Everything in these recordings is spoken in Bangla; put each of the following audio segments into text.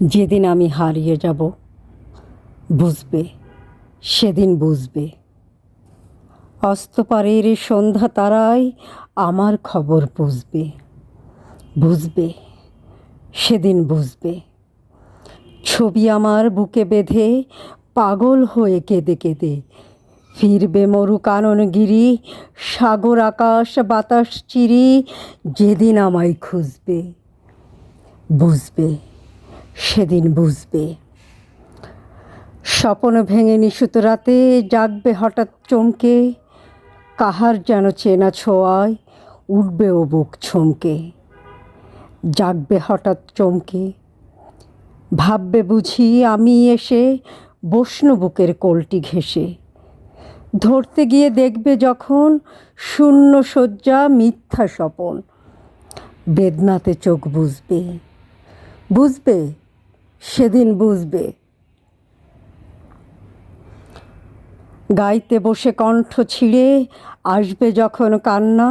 যেদিন আমি হারিয়ে যাব বুঝবে, সেদিন বুঝবে। অস্তপারের সন্ধ্যা তারায় আমার খবর বুঝবে, বুঝবে, সেদিন বুঝবে। ছবি আমার বুকে বেঁধে পাগল হয়ে কেঁদে কেঁদে ফিরবে মরু কাননগিরি, সাগর আকাশ বাতাস চিরি, যেদিন আমায় খুঁজবে, বুঝবে, সেদিন বুঝবে। স্বপ্ন ভেঙে নিশুত রাতে জাগবে হঠাৎ চমকে, কাহার যেন চেনা ছোঁয়ায় উঠবে ও বুক ছমকে। জাগবে হঠাৎ চমকে, ভাববে বুঝি আমি এসে বসনু বুকের কোলটি ঘেঁষে। ধরতে গিয়ে দেখবে যখন শূন্য শয্যা মিথ্যা স্বপন, বেদনাতে চোখ বুঝবে, বুঝবে, সেদিন বুঝবে। গাইতে বসে কণ্ঠ ছিঁড়ে আসবে যখন কান্না,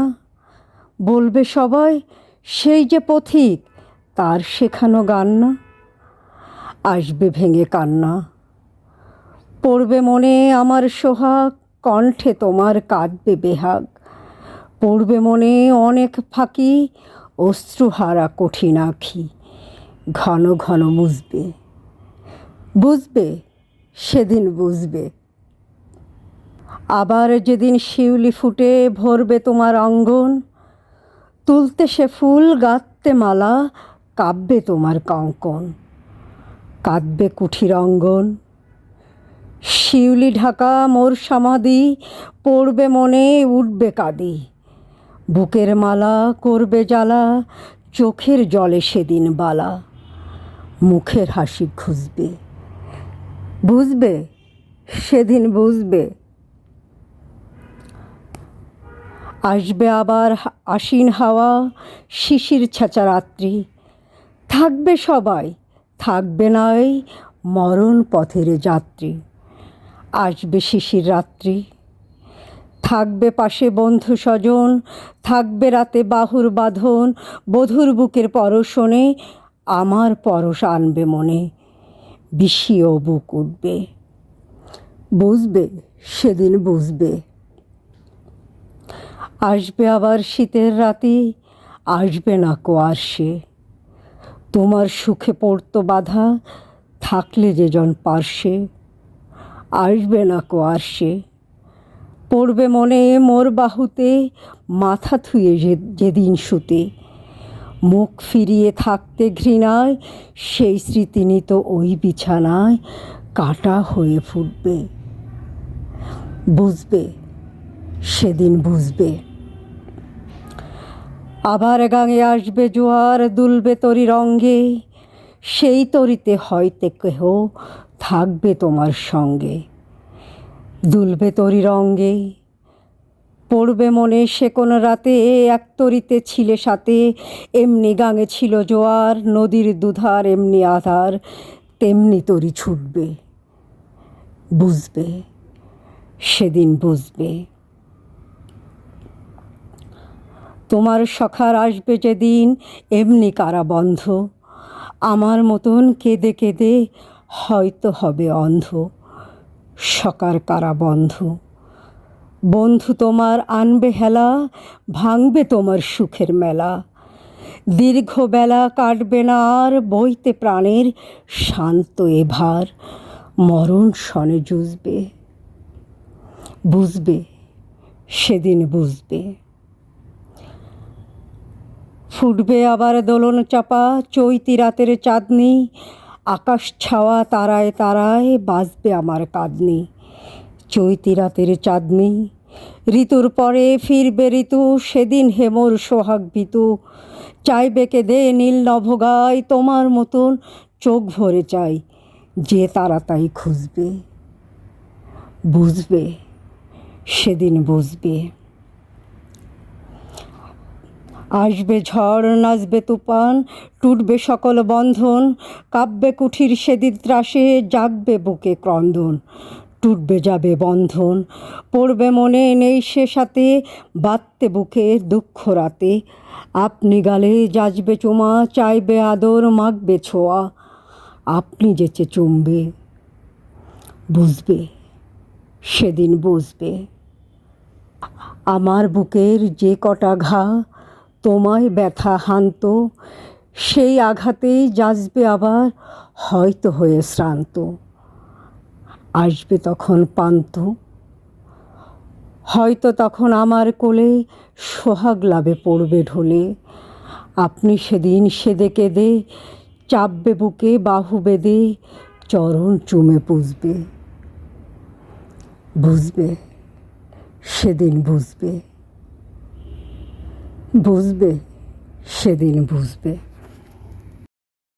বলবে সবাই সেই যে পথিক তার শেখানো গান না। আসবে ভেঙে কান্না, পড়বে মনে আমার সোহাগ, কণ্ঠে তোমার কাঁদবে বেহাগ। পড়বে মনে অনেক ফাঁকি, অশ্রুহারা কঠিন আঁখি, ঘন ঘন মুছবে, বুঝবে, সেদিন বুঝবে। আবার যেদিন শিউলি ফুটে ভরবে তোমার অঙ্গন, তুলতে সে ফুল গাঁথতে মালা, কাব্যে তোমার কঙ্কন, কাঁদবে কুঠির অঙ্গন। শিউলি ঢাকা মোর সমাধি, পড়বে মনে উঠবে কাঁদি, বুকের মালা করবে জ্বালা, চোখের জলে সেদিন বালা, মুখের হাসি খুঁজবে, বুঝবে, সেদিন বুঝবে। আসবে আবার আশ্বিন হাওয়া, শিশির ছেঁচা রাত্রি, থাকবে সবাই, থাকবে নাই মরণ পথের যাত্রী। আসবে শিশির রাত্রি, থাকবে পাশে বন্ধু স্বজন, থাকবে রাতে বাহুর বাঁধন, বধুর বুকের পরশনে আমার পরশ আনবে মনে, বিষিয়েও বুক উঠবে, বুঝবে, সেদিন বুঝবে। আসবে আবার শীতের রাতে, আসবে না কুয়াশে, তোমার সুখে পড়তো বাধা, থাকলে যে জন পার্শ্বে। আসবে না কুয়াশে, পড়বে মনে মোর বাহুতে, মাথা থুয়ে যেদিন শুতে, মুখ ফিরিয়ে থাকতে ঘৃণায়, সেই স্মৃতি নিত ওই বিছানায় কাটা হয়ে ফুটবে, বুঝবে, সেদিন বুঝবে। আবার গাঙে আসবে জোয়ার, দুলবে তরি রঙ্গে, সেই তরিতে হয়তো কেহ থাকবে তোমার সঙ্গে। দুলবে তরি রঙ্গে, পড়বে মনে সে কোন রাতে এক তরিতে ছিলে সাথে, এমনি গাঙে ছিল জোয়ার, নদীর দুধার এমনি আধার, তেমনি তরি ছুটবে, বুঝবে, সেদিন বুঝবে। তোমার সখার আসবে যেদিন এমনি কারাবন্ধ, আমার মতন কেঁদে কেঁদে হয়তো হবে অন্ধ, সকার কারাবন্ধ। বন্ধু তোমার আনবে হেলা, ভাঙবে তোমার সুখের মেলা, দীর্ঘ বেলা কাটবে না আর, বইতে প্রাণের শান্ত এ ভার, মরণ শনে জুঝবে, বুঝবে, সেদিন বুঝবে। ফুটবে আবার দোলন চাপা চৈতি রাতের চাঁদনি, আকাশ ছাওয়া তারায় তারায় বাজবে আমার কাঁদনি। চৈতি রাতের চাঁদনি, ঋতুর পরে ফিরবে ঋতু, সেদিন হেমর সোহাগ ভীতু, চাইবে কেঁদে নীল নভগায় তোমার মতন চোখ ভরে চাই, যে তারা তাই খুঁজবে, বুঝবে, সেদিন বুঝবে। আসবে ঝড় নাচবে তুফান, টুটবে সকল বন্ধন, কাব্যে কুঠির সেদিন ত্রাসে, জাগবে বুকে ক্রন্দন, টুটবে যাবে বন্ধন। পড়বে মনে নেই সে সাথে, বাঁধতে বুকে দুঃখ রাতে, আপনি গালে যাচবে চুমা, চাইবে আদর মাখবে ছোঁয়া, আপনি যেচে চুমবে, বুঝবে সেদিন বুঝবে। আমার বুকের যে কটা ঘা তোমায় ব্যথা হানত, সেই আঘাতেই যাচবে আবার হয়তো হয়ে শ্রান্ত। আসবে তখন পান্ত, হয়তো তখন আমার কোলে সোহাগ লাভে পড়বে ঢলে। আপনি সেদিন সেদে কেঁদে চাপবে বুকে বাহু বেঁধে, চরণ চুমে পুষবে, বুঝবে সেদিন বুঝবে, বুঝবে সেদিন বুঝবে।